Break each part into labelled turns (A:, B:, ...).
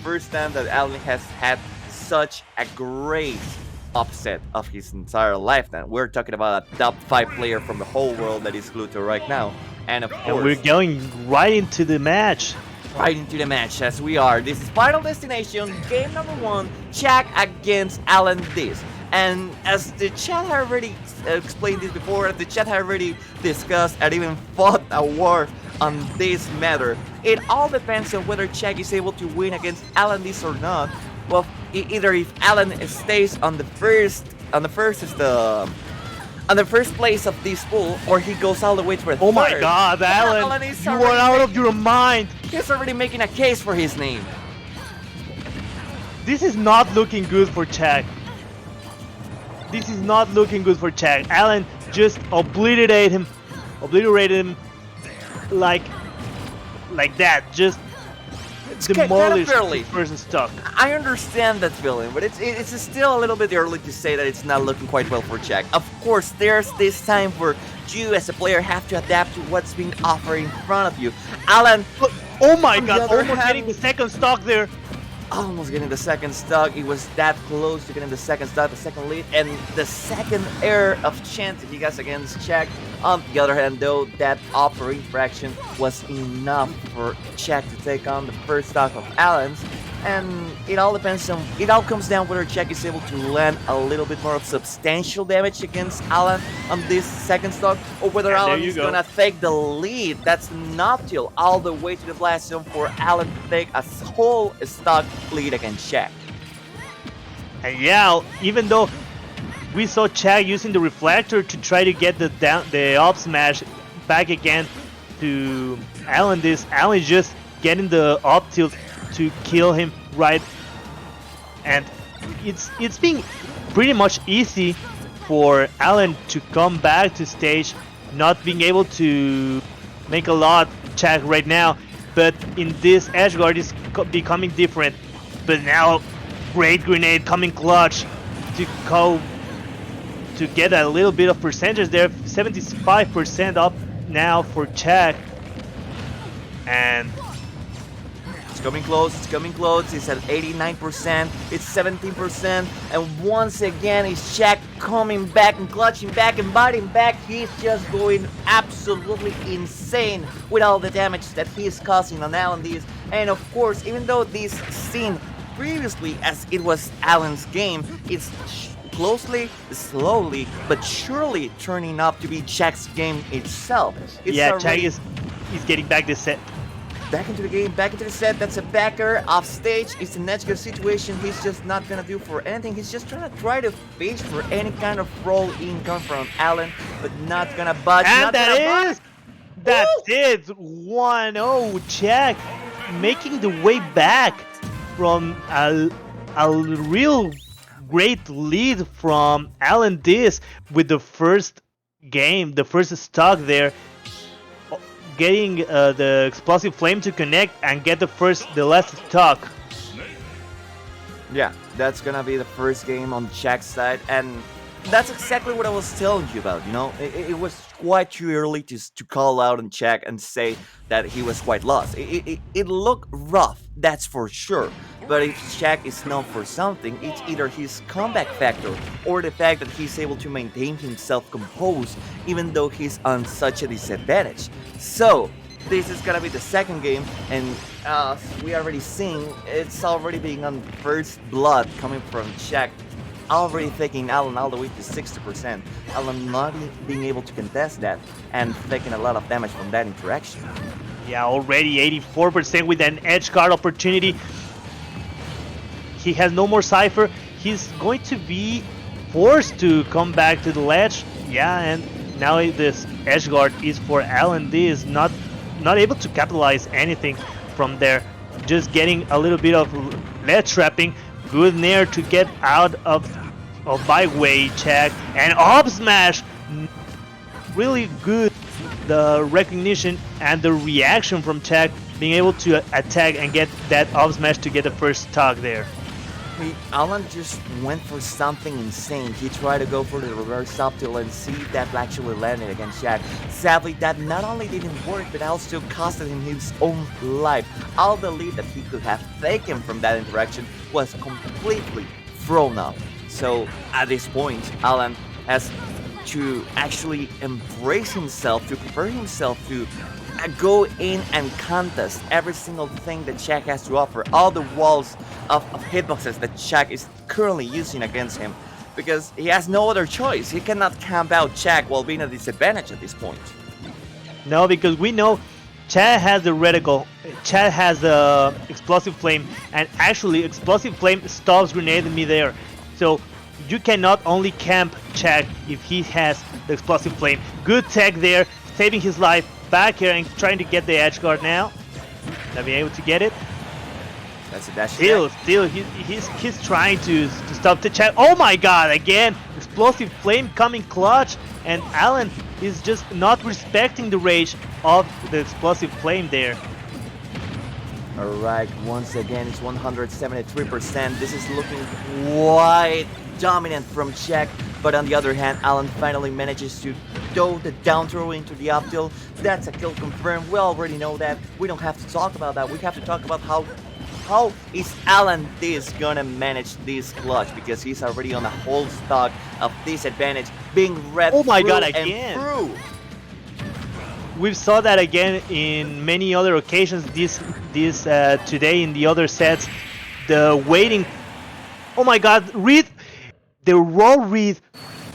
A: first time that Alan has had such a great upset of his entire lifetime. We're talking about a top 5 player from the whole world that is glued to right now. And of
B: And we're
A: course,
B: going right into the match.
A: right into the match as we are. This is Final Destination, game number 1, Chag against AlanDiss. And as the chat had already explained this before, the chat had already discussed and even fought a war on this matter. It all depends on whether Chag is able to win against AlanDiss or not. Well, either if Alan stays on the first place of this pool, or he goes all the way to the
B: Oh my
A: third.
B: God, Alan,
A: is
B: you are
A: already
B: out of your mind.
A: He's already making a case for his name.
B: This is not looking good for Chag. This is not looking good for Chag. Alan just obliterated him like that. Just demolished the person stuck.
A: I understand that feeling, but it's still a little bit early to say that it's not looking quite well for Chag. Of course, there's this time where you as a player have to adapt to what's being offered in front of you. Alan,
B: oh my God,
A: other
B: almost
A: hand,
B: getting the second stock there.
A: almost getting the second stock. It was that close to getting the second stock, the second lead, and the second error of chance he gets against Chag. On the other hand, though, that upper infraction was enough for Chag to take on the first stock of Alan's. And it all comes down whether Chag is able to land a little bit more of substantial damage against Alan on this second stock, or whether Alan is gonna take the lead. That's not till all the way to the blast zone for Alan to take a whole stock lead against Chag.
B: And yeah, even though we saw Chag using the reflector to try to get the up smash back again to AlanDiss, Alan is just getting the up tilt to kill him right, and it's been pretty much easy for Alan to come back to stage, not being able to make a lot Chag right now, but in this edge guard is becoming different. But now great grenade coming clutch to get a little bit of percentage there. 75% up now for Chag, and
A: it's coming close, it's at 89%, it's 17%, and once again is Chag coming back and clutching back and biting back. He's just going absolutely insane with all the damage that he's causing on AlanDiss. And of course, even though this scene previously as it was Alan's game, it's slowly, but surely turning up to be Chag's game itself.
B: Chag is getting back the set.
A: Back into the game, back into the set. That's a backer off stage. It's an edge guard situation. He's just not gonna do for anything. He's just try to fish for any kind of roll in come from Alan, but not gonna budge.
B: And that's it. 1-0 Chag making the way back from a real great lead from AlanDiss with the first game, the first stock there, getting the explosive flame to connect and get the last stock.
A: Yeah, that's gonna be the first game on Chag's side, and that's exactly what I was telling you about. You know, it was quite too early to call out on Chag and say that he was quite lost. It looked rough, that's for sure. But if Chag is known for something, it's either his comeback factor or the fact that he's able to maintain himself composed even though he's on such a disadvantage. So, this is gonna be the second game, and we already seen, it's already being on first blood coming from Chag, already taking Alan all the way to 60%. Alan not being able to contest that and taking a lot of damage from that interaction.
B: Yeah, already 84% with an edge guard opportunity. He has no more Cypher. He's going to be forced to come back to the ledge. Yeah, and now this edge guard is for AlanDiss, not able to capitalize anything from there. Just getting a little bit of ledge trapping. Good nair to get out of by way Chag, and up smash. Really good. The recognition and the reaction from Chag being able to attack and get that up smash to get the first stock there.
A: Alan just went for something insane. He tried to go for the reverse up tilt and see if that actually landed against Chag. Sadly, that not only didn't work, but also costed him his own life. All the lead that he could have taken from that interaction was completely thrown off. So at this point, Alan has to actually embrace himself, to prepare himself to go in and contest every single thing that Chag has to offer, all the walls of hitboxes that Chag is currently using against him, because he has no other choice. He cannot camp out Chag while being at a disadvantage at this point.
B: No, because we know Chag has the reticle, Chag has the explosive flame, and actually explosive flame stops grenade in midair. So you cannot only camp Chag if he has the explosive flame. Good tech there, saving his life. Back here and trying to get the edge guard now. Not being able to get it.
A: That's a dash.
B: Still, he's trying to stop the Chag. Oh my god, again! Explosive flame coming clutch, and Alan is just not respecting the rage of the explosive flame there.
A: Alright, once again it's 173%. This is looking quite dominant from Chag, but on the other hand, Alan finally manages to throw the down throw into the up tilt. That's a kill confirmed. We already know that. We don't have to talk about that. We have to talk about how is AlanDiss gonna manage this clutch, because he's already on a whole stock of disadvantage, being red
B: oh my
A: through
B: god,
A: and
B: again!
A: through.
B: We saw that again in many other occasions this today in the other sets. The waiting. Oh my god, read the raw read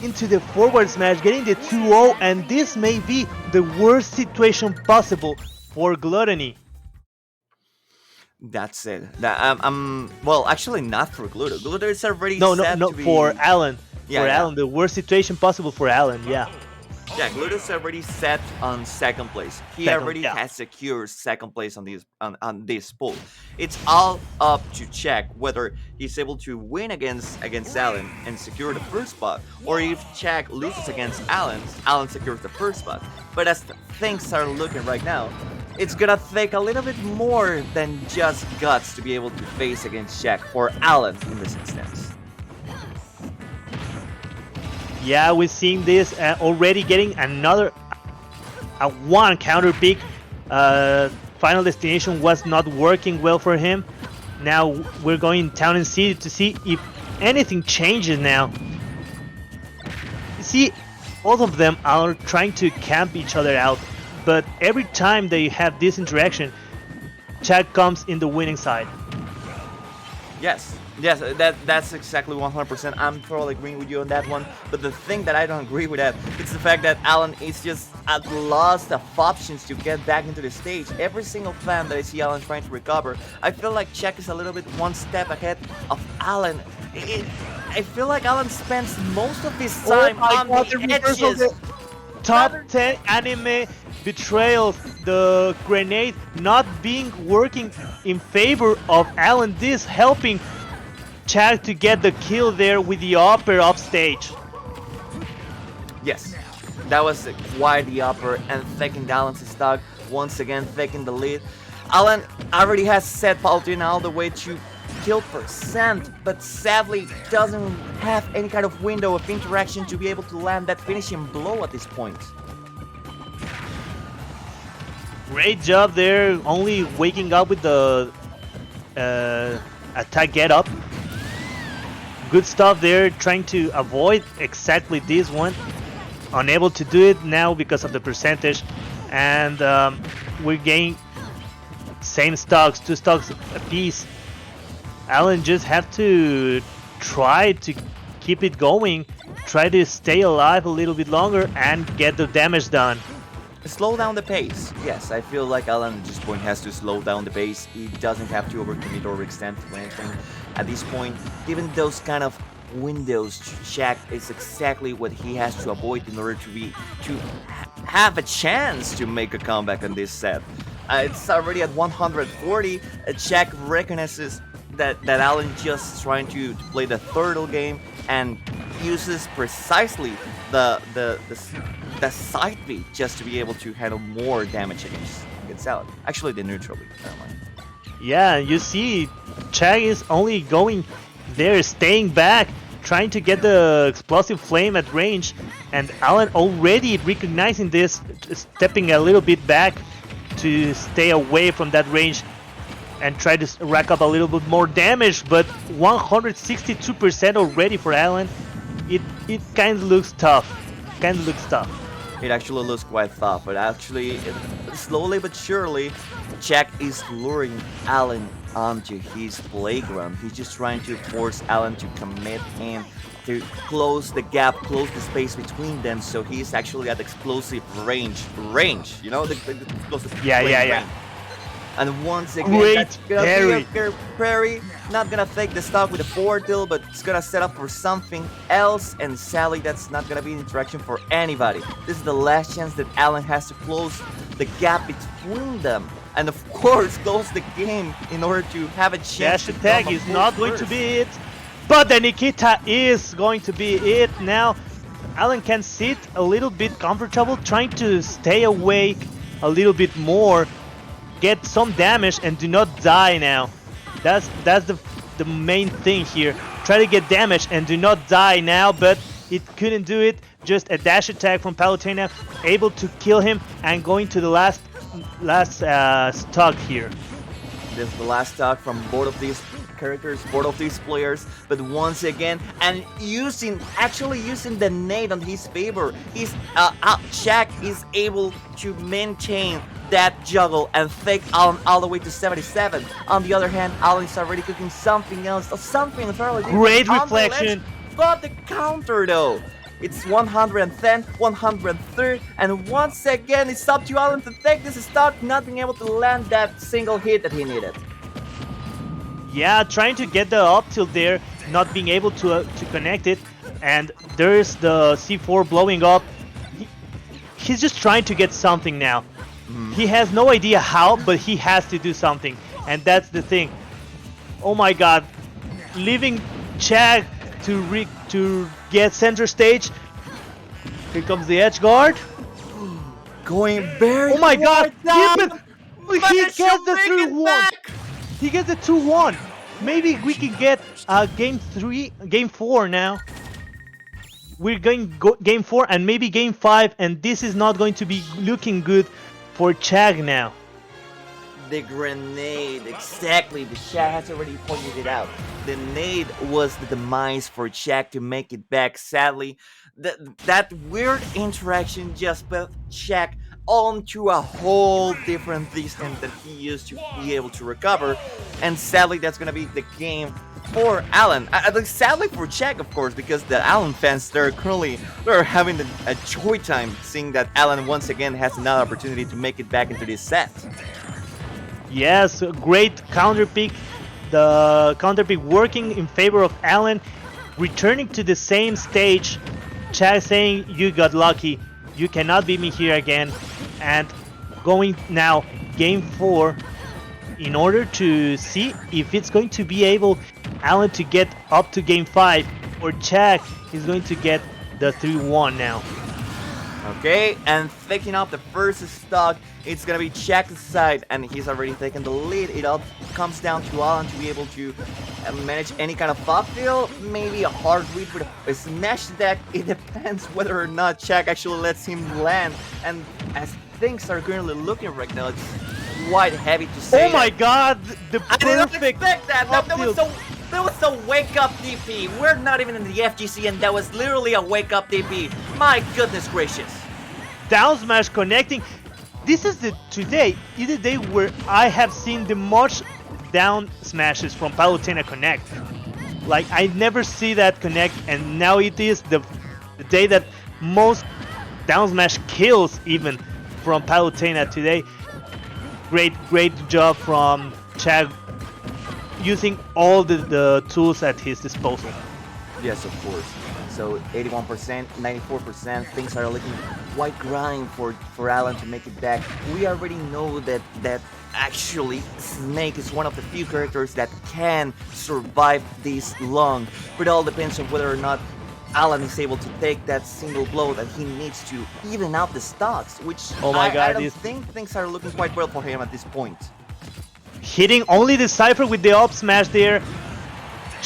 B: into the forward smash, getting the 2-0, and this may be the worst situation possible for Gluttony.
A: That's it. Well, actually not for Gluto. Gluto is already
B: No,
A: set to be...
B: for Alan.
A: Yeah,
B: for
A: yeah.
B: Alan, the worst situation possible for Alan. Yeah.
A: Yeah, Gluto's already set on second place. He
B: Second,
A: already
B: yeah.
A: has secured second place on this pool. It's all up to Chag whether he's able to win against Alan and secure the first spot, or if Chag loses against Alan secures the first spot. But as things are looking right now, it's gonna take a little bit more than just guts to be able to face against Chag, or Alan in this instance.
B: Yeah, we're seeing this already getting another one counter pick. Final destination was not working well for him. Now we're going town and city to see if anything changes now. You see, both of them are trying to camp each other out, but every time they have this interaction, Chag comes in the winning side.
A: Yes, that's exactly 100%. I'm totally agreeing with you on that one. But the thing that I don't agree with that, it's the fact that Alan is just at loss of options to get back into the stage. Every single time that I see Alan trying to recover, I feel like Chag is a little bit one step ahead of Alan. I feel like Alan spends most of his time on the edges.
B: Top 10 anime betrayals, the grenade not working in favor of AlanDiss, helping Chag to get the kill there with the upper upstage.
A: Yes, that was quite the upper, and taking Alan's stock, once again taking the lead. Alan already has set Palutena all the way to kill percent, but sadly doesn't have any kind of window of interaction to be able to land that finishing blow at this point.
B: Great job there, only waking up with the attack get up. Good stuff there, trying to avoid exactly this one. Unable to do it now because of the percentage, and we're getting same stocks, 2 stocks apiece. Alan just have to try to keep it going, try to stay alive a little bit longer and get the damage done.
A: Slow down the pace. Yes, I feel like Alan at this point has to slow down the pace. He doesn't have to overcommit or extend to anything. At this point, given those kind of windows, Chag is exactly what he has to avoid in order to have a chance to make a comeback in this set. It's already at 140. Chag recognizes that Alan just trying to play the turtle game and uses precisely the side B just to be able to handle more damage against Alan. Actually, the neutral B. Never mind.
B: Yeah, you see, Chag is only going they're staying back, trying to get the explosive flame at range, and Alan already recognizing this, stepping a little bit back to stay away from that range and try to rack up a little bit more damage, but 162% already for Alan. It kind of looks tough.
A: It actually looks quite tough, but actually, slowly but surely, Chag is luring Alan onto his playground. He's just trying to force Alan to commit him, to close the gap, close the space between them, so he's actually at explosive range, you know, the explosive range. And once again,
B: Great
A: that's gonna be a parry. Not gonna fake the stock with a forward tilt, but it's gonna set up for something else. And sadly, that's not gonna be an interaction for anybody. This is the last chance that Alan has to close the gap between them. And of course, close the game in order to have a chance.
B: Dash attack is not going to be it. But the Nikita is going to be it now. Alan can sit a little bit comfortable, trying to stay awake a little bit more, get some damage and do not die now. That's the main thing here. Try to get damage and do not die now, but it couldn't do it. Just a dash attack from Palutena, able to kill him and going to the last stock here.
A: This is the last stock from both of these characters, both of these players, but once again, and actually using the nade on his favor, Chag is able to maintain that juggle and fake Alan all the way to 77. On the other hand, Alan is already cooking something else, something entirely different.
B: Great reflection.
A: But the counter though, it's 110, 103, and once again it's up to Alan to take this stock, not being able to land that single hit that he needed.
B: Yeah, trying to get the up tilt there, not being able to connect it, and there's the C4 blowing up. He's just trying to get something now. He has no idea how, but he has to do something, and that's the thing. Oh my god, leaving Chag to get center stage. Here comes the edge guard.
A: Going very
B: oh my god,
A: down.
B: He gets the 3-1. He gets the 2-1. Maybe we can get game 4 now. We're going game 4 and maybe game 5, and this is not going to be looking good for Chag now.
A: The grenade, exactly. The Chag has already pointed it out. The nade was the demise for Chag to make it back. Sadly, that weird interaction just put Chag onto a whole different distance that he used to be able to recover. And sadly, that's going to be the game for Alan. Sadly for Chag, of course, because the Alan fans, they're having a joy time seeing that Alan once again has another opportunity to make it back into this set.
B: Yes, great counter pick. The counter pick working in favor of Alan, returning to the same stage. Chag saying, "You got lucky. You cannot beat me here again." And going now game 4 in order to see if it's going to be able Alan to get up to game 5, or Chag is going to get the 3-1 now.
A: Okay, and picking up the first stock, it's gonna be Chag's side, and he's already taken the lead. It all comes down to Alan to be able to manage any kind of upfield, maybe a hard read with a smash deck. It depends whether or not Chag actually lets him land, and as things are currently looking right now, it's quite heavy to say.
B: Oh my god, the
A: I didn't
B: perfect
A: expect that. That was a wake-up DP. We're not even in the FGC, and that was literally a wake-up DP. My goodness gracious.
B: down smash connecting. This is the day where I have seen the most down smashes from Palutena connect. Like, I never see that connect, and now it is the day that most down smash kills even from Palutena today. Great job from Chag, using all the tools at his disposal.
A: Yes, of course. So 81%, 94%, things are looking quite grind for Alan to make it back. We already know that actually Snake is one of the few characters that can survive this long, but it all depends on whether or not Alan is able to take that single blow that he needs to even out the stocks, which
B: oh my God,
A: I don't think things are looking quite well for him at this point.
B: Hitting only the Cypher with the up smash there.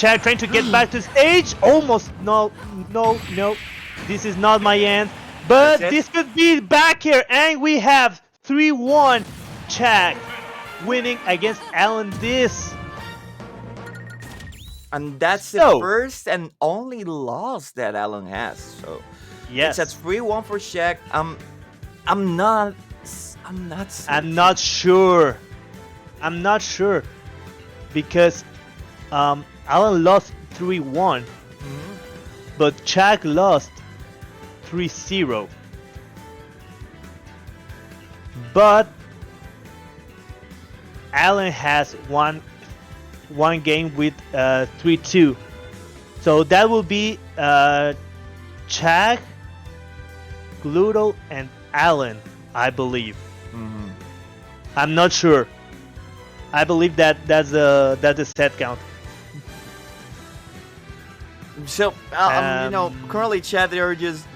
B: Chag trying to get back to stage. Almost. No. This is not my end. But this could be back here. And we have 3-1 Chag winning against AlanDiss.
A: And that's the first and only loss that Alan has. So
B: yes,
A: it's a 3-1 for Chag. I'm not
B: sure. I'm not sure because Alan lost 3-1, but Chag lost 3-0. But Alan has one game with 3-2, so that will be Chag, Gluto, and Alan, I believe. I'm not sure. I believe that's a set count.
A: So currently, Chad, they're just